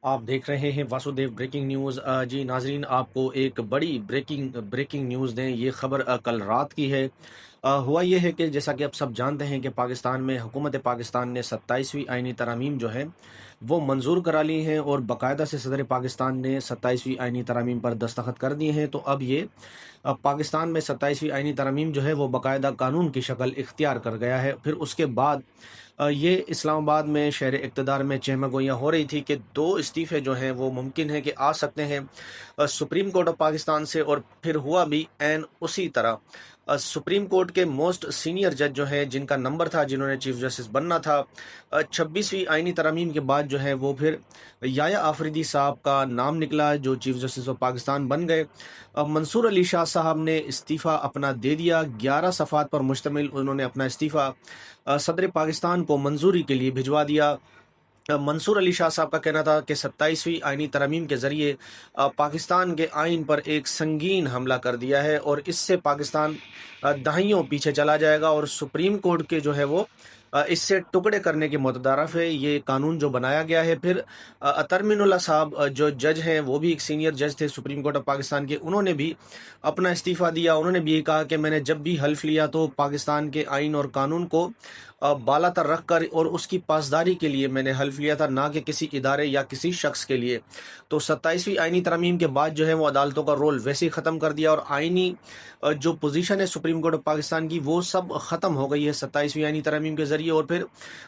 आप देख रहे हैं वासुदेव ब्रेकिंग न्यूज़। जी नाजरीन, आपको एक बड़ी ब्रेकिंग न्यूज़ दें। ये खबर कल रात की है। हुआ ये है कि जैसा कि आप सब जानते हैं कि पाकिस्तान में हुकूमत पाकिस्तान ने 27वीं आईनी तरमीम जो है वो मंजूर करा ली हैं और बाकायदा से सदर पाकिस्तान ने 27वीं आईनी तरमीम पर दस्तखत कर दिए हैं। तो अब ये पाकिस्तान में 27वीं आईनी तरमीम जो है वो बाकायदा कानून की शक्ल इख्तियार कर गया है। फिर उसके बाद ये इस्लामाबाद में शहर इक़्तिदार में चहमगोइयाँ हो रही थी कि 2 इस्तीफ़े जो हैं वो मुमकिन है कि आ सकते हैं सुप्रीम कोर्ट ऑफ पाकिस्तान से। और फिर हुआ भी ऐन उसी तरह। सुप्रीम कोर्ट के मोस्ट सीनियर जज जो हैं, जिनका नंबर था, जिन्होंने चीफ जस्टिस बनना था, 26वीं आईनी तरमीम के बाद जो है वो फिर याया आफरीदी साहब का नाम निकला जो चीफ जस्टिस ऑफ पाकिस्तान बन गए। मंसूर अली शाह साहब ने इस्तीफ़ा अपना दे दिया। 11 सफ़ात पर मुश्तमिल उन्होंने अपना इस्तीफ़ा सदर पाकिस्तान को मंजूरी के लिए भिजवा दिया। मंसूर अली शाह साहब का कहना था कि 27वीं आईनी तरमीम के ज़रिए पाकिस्तान के आइन पर एक संगीन हमला कर दिया है और इससे पाकिस्तान दहाइयों पीछे चला जाएगा और सुप्रीम कोर्ट के जो है वो इससे टुकड़े करने के मुतदारफ है ये कानून जो बनाया गया है। फिर अतरमिनुल्लाह साहब जो जज हैं, वो भी एक सीनियर जज थे सुप्रीम कोर्ट ऑफ पाकिस्तान के, उन्होंने भी अपना इस्तीफ़ा दिया। उन्होंने भी ये कहा कि मैंने जब भी हल्फ लिया तो पाकिस्तान के आइन और कानून को बाला तर रख कर और उसकी पासदारी के लिए मैंने हल्फ लिया था, ना कि किसी इदारे या किसी शख्स के लिए। तो 27वीं आईनी तरमीम के बाद जो है वो अदालतों का रोल वैसे ही ख़त्म कर दिया और आइनी जो पोजीशन है सुप्रीम कोर्ट ऑफ पाकिस्तान की वो सब ख़त्म हो गई है 27वीं आईनी तरमीम के ज़रिए। और फिर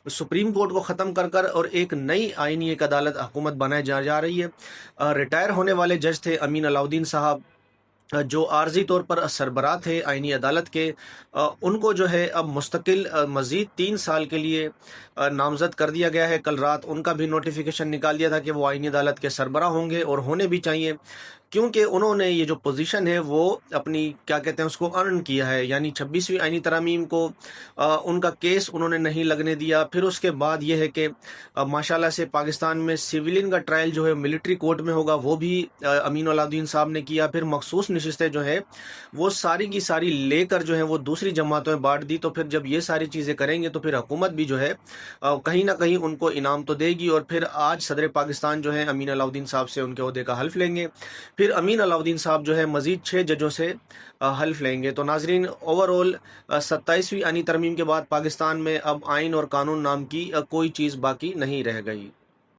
सुप्रीम कोर्ट को ख़त्म कर कर और एक नई आइनी एक अदालत हुकूमत बनाई जा रही है। रिटायर होने वाले जज थे अमीन अलाउद्दीन साहब, जो आर्जी तौर पर सरबराह थे आइनी अदालत के, उनको जो है अब मुस्तकिल मज़ीद 3 साल के लिए नामज़द कर दिया गया है। कल रात उनका भी नोटिफिकेशन निकाल दिया था कि वो आइनी अदालत के सरबराह होंगे और होने भी चाहिए, क्योंकि उन्होंने ये जो पोजीशन है वो अपनी क्या कहते हैं उसको अर्न किया है। यानी 26वीं आइनी तरमीम को उनका केस उन्होंने नहीं लगने दिया। फिर उसके बाद ये है कि माशाल्लाह से पाकिस्तान में सिविलियन का ट्रायल जो है मिलिट्री कोर्ट में होगा, वो भी अमीन अलाउद्दीन साहब ने किया। फिर मखसूस नशिस्तें जो है वो सारी की सारी लेकर जो है वो दूसरी जमातों में बांट दी। तो फिर जब ये सारी चीज़ें करेंगे तो फिर हुकूमत भी जो है कहीं ना कहीं उनको इनाम तो देगी। और फिर आज सदर पाकिस्तान जो है अमीन अलाउद्दीन साहब से उनके ओहदे का हल्फ लेंगे। फिर अमीन अलाउद्दीन साहब जो है मज़ीद 6 जजों से हल्फ लेंगे। तो नाजरीन, ओवरऑल 27वीं आईनी तरमीम के बाद पाकिस्तान में अब आइन और कानून नाम की कोई चीज़ बाकी नहीं रह गई।